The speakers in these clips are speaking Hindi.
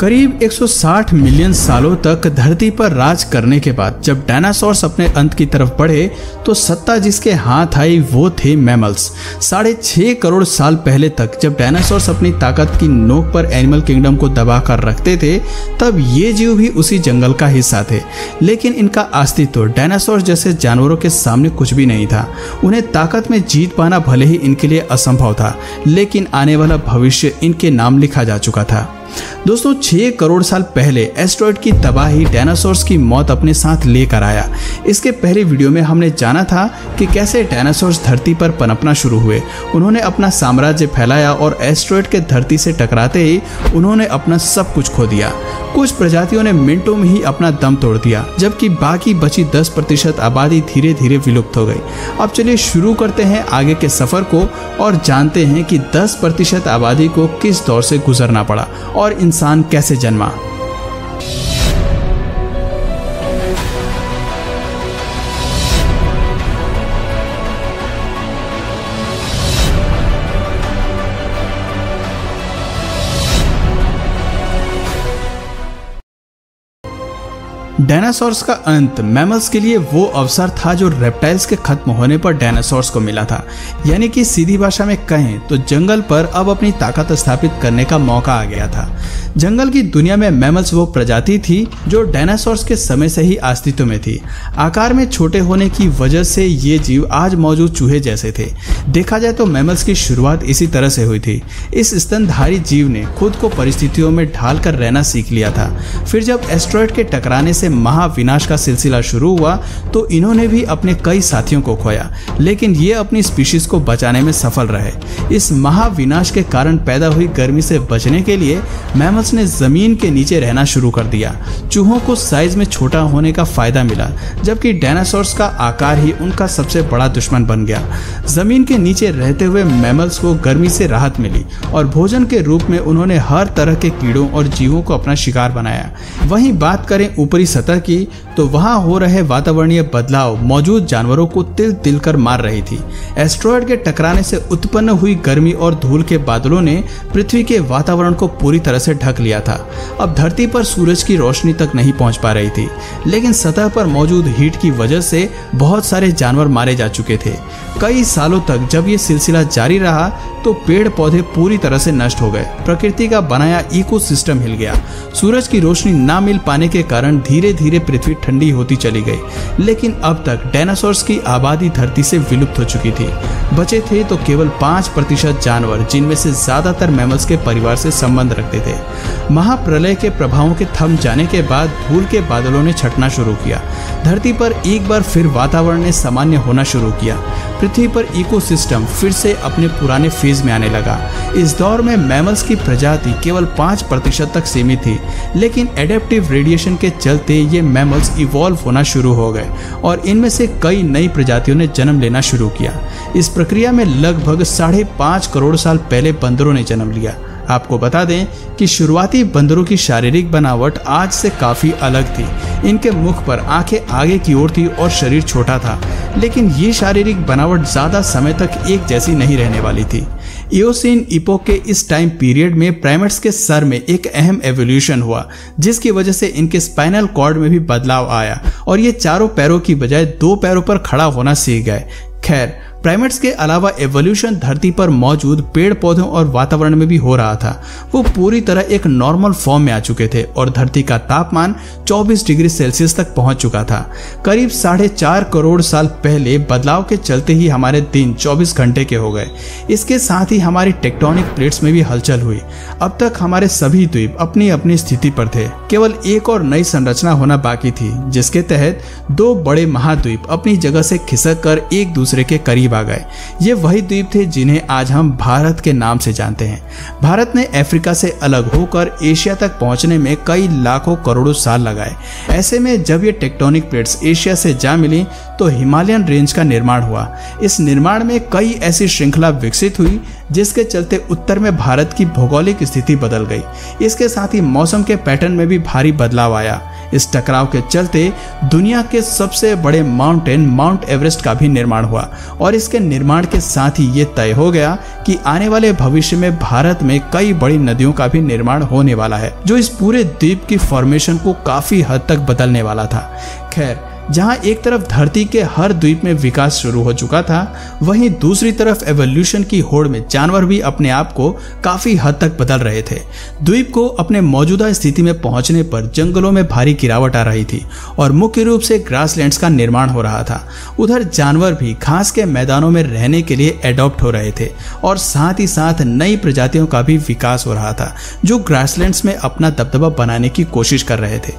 करीब 160 मिलियन सालों तक धरती पर राज करने के बाद जब डायनासोर्स अपने अंत की तरफ बढ़े तो सत्ता जिसके हाथ आई वो थे मैमल्स। 6.5 करोड़ साल पहले तक जब डायनासोर्स अपनी ताकत की नोक पर एनिमल किंगडम को दबाकर रखते थे तब ये जीव भी उसी जंगल का हिस्सा थे, लेकिन इनका अस्तित्व डायनासोर जैसे जानवरों के सामने कुछ भी नहीं था। उन्हें ताकत में जीत पाना भले ही इनके लिए असंभव था, लेकिन आने वाला भविष्य इनके नाम लिखा जा चुका था। दोस्तों 6 करोड़ साल पहले एस्टेरॉयड की तबाही डायनासोर्स की मौत अपने साथ लेकर आया। इसके पहले वीडियो में हमने जाना था कि कैसे डायनासोर्स धरती पर पनपना शुरू हुए। उन्होंने अपना साम्राज्य फैलाया और एस्टेरॉयड के धरती से टकराते ही उन्होंने अपना सब कुछ खो दिया। कुछ प्रजातियों ने मिनटों में ही अपना दम तोड़ दिया, जबकि बाकी बची 10% आबादी धीरे धीरे विलुप्त हो गई। अब चलिए शुरू करते हैं आगे के सफर को और जानते हैं कि 10% आबादी को किस दौर से गुजरना पड़ा और इंसान कैसे जन्मा। डायनासोर्स का अंत मैमल्स के लिए वो अवसर था जो रेप्टाइल्स के खत्म होने पर डायनासोर्स को मिला था। यानी कि सीधी भाषा में कहें तो जंगल पर अब अपनी ताकत स्थापित करने का मौका आ गया था। जंगल की दुनिया में मैमल्स वो प्रजाति थी जो डायनासोर्स के समय से ही अस्तित्व में थी। आकार में छोटे होने की वजह से ये जीव आज मौजूद चूहे जैसे थे। देखा जाए तो मैमल्स की शुरुआत इसी तरह से हुई थी। इस स्तनधारी जीव ने खुद को परिस्थितियों में ढाल कर रहना सीख लिया था। फिर जब एस्टेरॉयड के टकराने से महाविनाश का सिलसिला शुरू हुआ तो इन्होंने भी अपने कई साथियों को खोया, लेकिन ये अपनी स्पीशीज को बचाने में सफल रहे। इस महाविनाश के कारण पैदा हुई गर्मी से बचने के लिए मैमल्स ने जमीन के नीचे रहना शुरू कर दिया। चूहों को साइज में छोटा होने का फायदा मिला, जबकि डायनासोर्स का आकार ही उनका सबसे बड़ा दुश्मन बन गया। जमीन के नीचे रहते हुए मैमल्स को गर्मी से राहत मिली और भोजन के रूप में उन्होंने हर तरह के कीड़ों और जीवों को अपना शिकार बनाया। वहीं बात करें ऊपरी सतह की तो वहां हो रहे वातावरणीय बदलाव मौजूद जानवरों को तिल तिल कर मार रही थी। एस्टेरॉयड के टकराने से उत्पन्न हुई गर्मी और धूल के बादलों ने पृथ्वी के वातावरण को पूरी तरह से ढक लिया था। अब धरती पर सूरज की रोशनी तक नहीं पहुंच पा रही थी, लेकिन सतह पर मौजूद हीट की वजह से बहुत सारे जानवर मारे जा चुके थे। कई सालों तक जब ये सिलसिला जारी रहा तो पेड़ पौधे पूरी तरह से नष्ट हो गए। प्रकृति का बनाया इकोसिस्टम हिल गया। सूरज की रोशनी ना मिल पाने के कारण धीरे धीरे पृथ्वी ठंडी होती चली गई, लेकिन अब तक डायनासोर्स की आबादी धरती से विलुप्त हो चुकी थी। बचे थे तो केवल 5% जानवर, जिनमें से ज्यादातर मैमल्स के परिवार से संबंध रखते थे। महाप्रलय के प्रभावों के थम जाने के बाद धूल के बादलों ने छटना शुरू किया। धरती पर एक बार फिर वातावरण ने सामान्य होना शुरू किया। पृथ्वी पर इकोसिस्टम फिर से अपने पुराने फेज में आने लगा। इस दौर में मैमल्स की प्रजाति केवल 5% तक सीमित थी, लेकिन एडेप्टिव रेडिएशन के चलते ये मैमल्स इवॉल्व होना शुरू हो गए और इनमें से कई नई प्रजातियों ने जन्म लेना शुरू किया। इस प्रक्रिया में लगभग 5.5 करोड़ साल पहले बंदरों ने जन्म लिया। आपको बता दें कि शुरुआती बंदरों की शारीरिक बनावट आज से काफी अलग थी। इनके मुख पर आंखें आगे की ओर थी और शरीर छोटा था, लेकिन ये शारीरिक बनावट ज्यादा समय तक एक जैसी नहीं रहने वाली थी। इयोसीन इपोक के इस टाइम पीरियड में प्राइमेट्स के सर में एक अहम एवोल्यूशन हुआ, जिसकी वजह से इनके स्पाइनल कॉर्ड में भी बदलाव आया और ये चारों पैरों की बजाय 2 पैरों पर खड़ा होना सीख गए। खैर, प्राइमेट्स के अलावा एवोल्यूशन धरती पर मौजूद पेड़ पौधों और वातावरण में भी हो रहा था। वो पूरी तरह एक नॉर्मल फॉर्म में आ चुके थे और धरती का तापमान 24 डिग्री सेल्सियस तक पहुंच चुका था। करीब 4.5 करोड़ साल पहले बदलाव के चलते ही हमारे दिन 24 घंटे के हो गए। इसके साथ ही हमारी टेक्टोनिक प्लेट्स में भी हलचल हुई। अब तक हमारे सभी द्वीप अपनी अपनी स्थिति पर थे। केवल एक और नई संरचना होना बाकी थी, जिसके तहत 2 बड़े महाद्वीप अपनी जगह से खिसक कर एक दूसरे के करीब आ गए। ये वही द्वीप थे जिन्हें आज हम भारत के नाम से जानते हैं। भारत ने अफ्रीका से अलग होकर एशिया तक पहुंचने में कई लाखों करोड़ों साल लगाए। ऐसे में जब ये टेक्टोनिक प्लेट्स एशिया से जा मिली तो हिमालयन रेंज का निर्माण हुआ। इस निर्माण में कई ऐसी श्रृंखला विकसित हुई जिसके चलते उत्तर में भारत की भौगोलिक स्थिति बदल गई। इसके साथ ही मौसम के पैटर्न में भी भारी बदलाव आया। इस टकराव के चलते दुनिया के सबसे बड़े माउंटेन माउंट एवरेस्ट का भी निर्माण हुआ और इसके निर्माण के साथ ही ये तय हो गया कि आने वाले भविष्य में भारत में कई बड़ी नदियों का भी निर्माण होने वाला है, जो इस पूरे द्वीप की फॉर्मेशन को काफी हद तक बदलने वाला था। खैर, जहां एक तरफ धरती के हर द्वीप में विकास शुरू हो चुका था, वहीं दूसरी तरफ एवोल्यूशन की होड़ में जानवर भी अपने आप को काफी हद तक बदल रहे थे। द्वीप को अपने मौजूदा स्थिति में पहुंचने पर जंगलों में भारी गिरावट आ रही थी और मुख्य रूप से ग्रासलैंड्स का निर्माण हो रहा था। उधर जानवर भी घास के मैदानों में रहने के लिए एडॉप्ट हो रहे थे और साथ ही साथ नई प्रजातियों का भी विकास हो रहा था, जो ग्रासलैंड्स में अपना दबदबा बनाने की कोशिश कर रहे थे।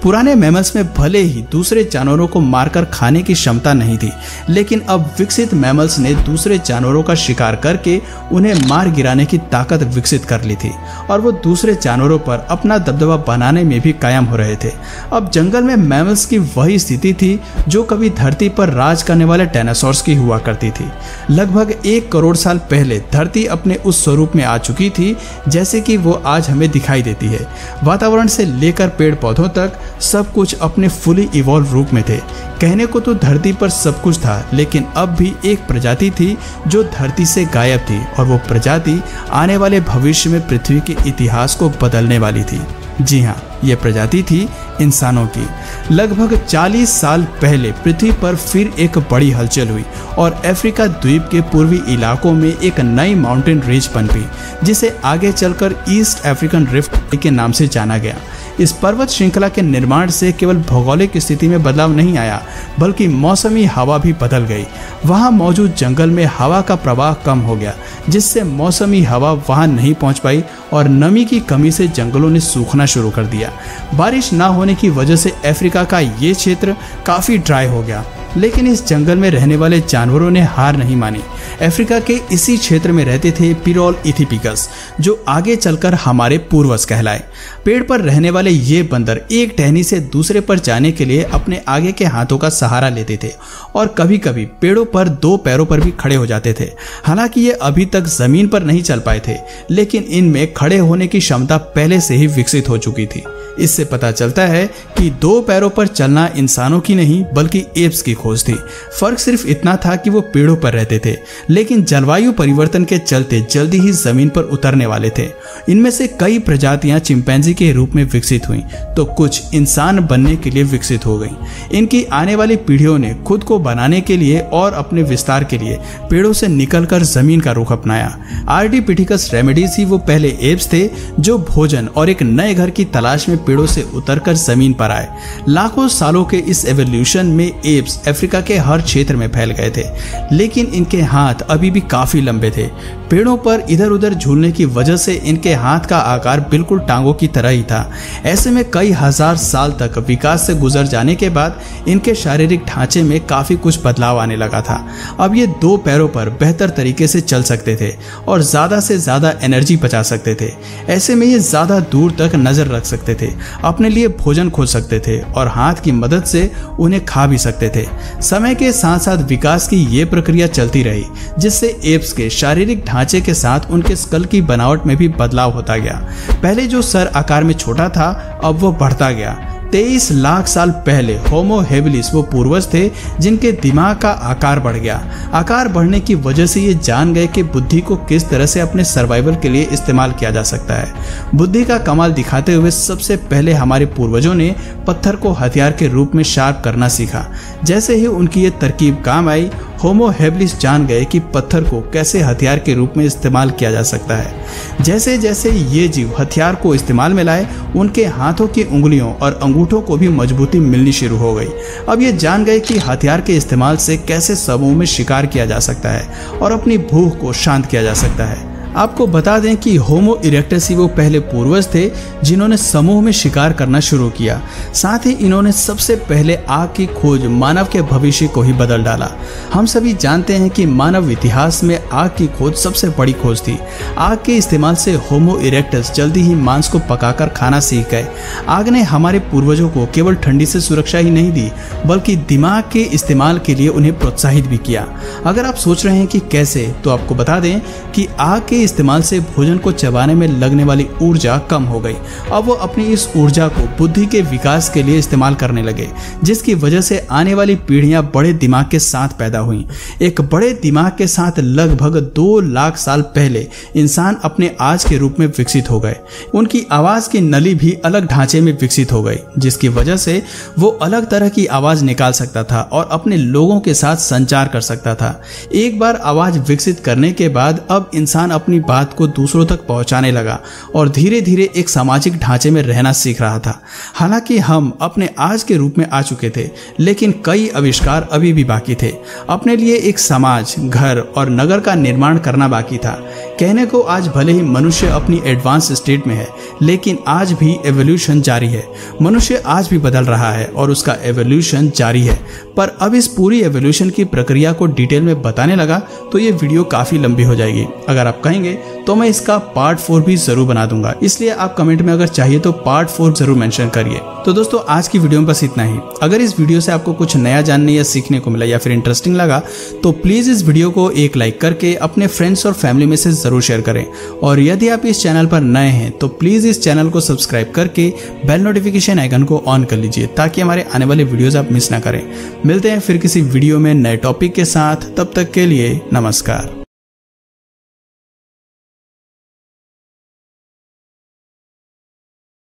पुराने मैमल्स में भले ही दूसरे जानवरों को मारकर खाने की क्षमता नहीं थी, लेकिन अब विकसित मैमल्स ने दूसरे जानवरों का शिकार करके उन्हें मार गिराने की ताकत विकसित कर ली थी और वो दूसरे जानवरों पर अपना दबदबा बनाने में भी कायम हो रहे थे। अब जंगल में मैमल्स की वही स्थिति थी जो कभी धरती पर राज करने वाले डायनासोर्स की हुआ करती थी। लगभग 1 करोड़ साल पहले धरती अपने उस स्वरूप में आ चुकी थी जैसे कि वो आज हमें दिखाई देती है। वातावरण से लेकर पेड़ पौधों तक सब कुछ अपने फुली इवॉल्व रूप में थे। कहने को तो धरती पर सब कुछ था, लेकिन अब भी एक प्रजाति थी जो धरती से गायब थी और वो प्रजाति आने वाले भविष्य में पृथ्वी के इतिहास को बदलने वाली थी। जी हाँ, ये प्रजाति थी इंसानों की। लगभग 40 साल पहले पृथ्वी पर फिर एक बड़ी हलचल हुई और अफ्रीका द्वीप के पूर्वी इलाकों में एक नई माउंटेन रेंज पनपी, जिसे आगे चलकर ईस्ट अफ्रीकन रिफ्ट के नाम से जाना गया। इस पर्वत श्रृंखला के निर्माण से केवल भौगोलिक स्थिति में बदलाव नहीं आया, बल्कि मौसमी हवा भी बदल गई। वहां मौजूद जंगल में हवा का प्रवाह कम हो गया, जिससे मौसमी हवा वहां नहीं पहुंच पाई और नमी की कमी से जंगलों ने सूखना शुरू कर दिया। बारिश न होने की वजह से अफ्रीका का ये क्षेत्र काफी ड्राई हो गया, लेकिन इस जंगल में रहने वाले जानवरों ने हार नहीं मानी। अफ्रीका के इसी क्षेत्र में रहते थे पिरोल इथिपिकस, जो आगे चलकर हमारे पूर्वज कहलाए। पेड़ पर रहने वाले ये बंदर एक टहनी से दूसरे पर जाने के लिए अपने आगे के हाथों का सहारा लेते थे और कभी कभी पेड़ों पर 2 पैरों पर भी खड़े हो जाते थे। हालांकि ये अभी तक जमीन पर नहीं चल पाए थे, लेकिन इनमें खड़े होने की क्षमता पहले से ही विकसित हो चुकी थी। इससे पता चलता है कि 2 पैरों पर चलना इंसानों की नहीं बल्कि एप्स की खोज थी। फर्क सिर्फ इतना था कि वो पेड़ों पर रहते थे, लेकिन जलवायु परिवर्तन के चलते जल्दी ही जमीन पर उतरने वाले थे। इनमें से कई प्रजातियां चिंपैंजी के रूप में विकसित हुईं, तो कुछ इंसान बनने के लिए विकसित हो गईं। इनकी आने वाली पीढ़ियों ने खुद को बनाने के लिए और अपने विस्तार के लिए पेड़ों से निकलकर जमीन का रुख अपनाया। आर्डिपिथिकस रेमेडीज ही वो पहले एप्स थे जो भोजन और एक नए घर की तलाश में पेड़ों से उतरकर जमीन पर आए। लाखों सालों के इस एवोल्यूशन में एप्स अफ्रीका के हर क्षेत्र में फैल गए थे, लेकिन इनके हाथ अभी भी काफी लंबे थे। पेड़ों पर इधर उधर झूलने की वजह से इनके हाथ का आकार बिल्कुल टांगों की तरह ही था। ऐसे में कई हजार साल तक विकास से गुजर जाने के बाद इनके शारीरिक ढांचे में काफी कुछ बदलाव आने लगा था। अब ये 2 पैरों पर बेहतर तरीके से चल सकते थे और ज्यादा से ज्यादा एनर्जी बचा सकते थे। ऐसे में ये ज्यादा दूर तक नजर रख सकते थे, अपने लिए भोजन खोज सकते थे और हाथ की मदद से उन्हें खा भी सकते थे। समय के साथ साथ विकास की ये प्रक्रिया चलती रही, जिससे एप्स के शारीरिक ढांचे के साथ उनके स्कल की बनावट में भी बदलाव होता गया। पहले जो सर आकार में छोटा था, अब वो बढ़ता गया। 23 लाख साल पहले होमो हेबिलिस वो पूर्वज थे जिनके दिमाग का आकार बढ़ गया। आकार बढ़ने की वजह से ये जान गए कि बुद्धि को किस तरह से अपने सर्वाइवल के लिए इस्तेमाल किया जा सकता है। बुद्धि का कमाल दिखाते हुए सबसे पहले हमारे पूर्वजों ने पत्थर को हथियार के रूप में शार्प करना सीखा। जैसे ही उनकी ये तरकीब काम आई, होमो हेबिलिस जान गए कि पत्थर को कैसे हथियार के रूप में इस्तेमाल किया जा सकता है। जैसे जैसे ये जीव हथियार को इस्तेमाल में लाए, उनके हाथों की उंगलियों और अंगूठों को भी मजबूती मिलनी शुरू हो गई। अब ये जान गए कि हथियार के इस्तेमाल से कैसे समूह में शिकार किया जा सकता है और अपनी भूख को शांत किया जा सकता है। आपको बता दें कि होमो इरेक्टस ही वो पहले पूर्वज थे जिन्होंने समूह में शिकार करना शुरू किया। साथ ही इन्होंने सबसे पहले आग की खोज मानव के भविष्य को ही बदल डाला। हम सभी जानते हैं कि मानव इतिहास में आग की खोज सबसे बड़ी खोज थी। आग के इस्तेमाल से होमो इरेक्टस जल्दी ही मांस को पकाकर खाना सीख गए। आग ने हमारे पूर्वजों को केवल ठंडी से सुरक्षा ही नहीं दी, बल्कि दिमाग के इस्तेमाल के लिए उन्हें प्रोत्साहित भी किया। अगर आप सोच रहे हैं कि कैसे, तो आपको बता दें कि आग के इस्तेमाल से भोजन को चबाने में लगने वाली ऊर्जा कम हो गई। अब वो अपनी इस ऊर्जा को बुद्धि के विकास के लिए इस्तेमाल करने लगे, जिसकी वजह से आने वाली पीढ़ियां बड़े दिमाग के साथ पैदा हुई। एक बड़े दिमाग के साथ लगभग 2 लाख साल पहले इंसान अपने आज के रूप में विकसित हो गए। उनकी आवाज की नली भी अलग ढांचे में विकसित हो गई, जिसकी वजह से वो अलग तरह की आवाज निकाल सकता था और अपने लोगों के साथ संचार कर सकता था। एक बार आवाज विकसित करने के बाद अब इंसान अपनी बात को दूसरों तक पहुंचाने लगा और धीरे धीरे एक सामाजिक ढांचे में रहना सीख रहा था। हालांकि हम अपने आज के रूप में आ चुके थे, लेकिन कई आविष्कार अभी भी बाकी थे। अपने लिए एक समाज, घर और नगर का निर्माण करना बाकी था। कहने को आज भले ही मनुष्य अपनी एडवांस स्टेट में है, लेकिन आज भी एवोल्यूशन जारी है। मनुष्य आज भी बदल रहा है और उसका एवोल्यूशन जारी है। पर अब इस पूरी एवोल्यूशन की प्रक्रिया को डिटेल में बताने लगा तो ये वीडियो काफी लंबी हो जाएगी। अगर आप कहेंगे तो मैं इसका पार्ट 4 भी जरूर बना दूंगा, इसलिए आप कमेंट में अगर चाहिए तो पार्ट 4 जरूर मेंशन करिए। तो दोस्तों, आज की वीडियो में बस इतना ही। अगर इस वीडियो से आपको कुछ नया जानने या सीखने को मिला या फिर इंटरेस्टिंग लगा तो प्लीज इस वीडियो को एक लाइक करके अपने फ्रेंड्स और फैमिली में से जरूर शेयर करें। और यदि आप इस चैनल पर नए हैं तो प्लीज इस चैनल को सब्सक्राइब करके बेल नोटिफिकेशन आइकन को ऑन कर लीजिए, ताकि हमारे आने वाले वीडियोस आप मिस ना करें। मिलते हैं फिर किसी वीडियो में नए टॉपिक के साथ, तब तक के लिए नमस्कार।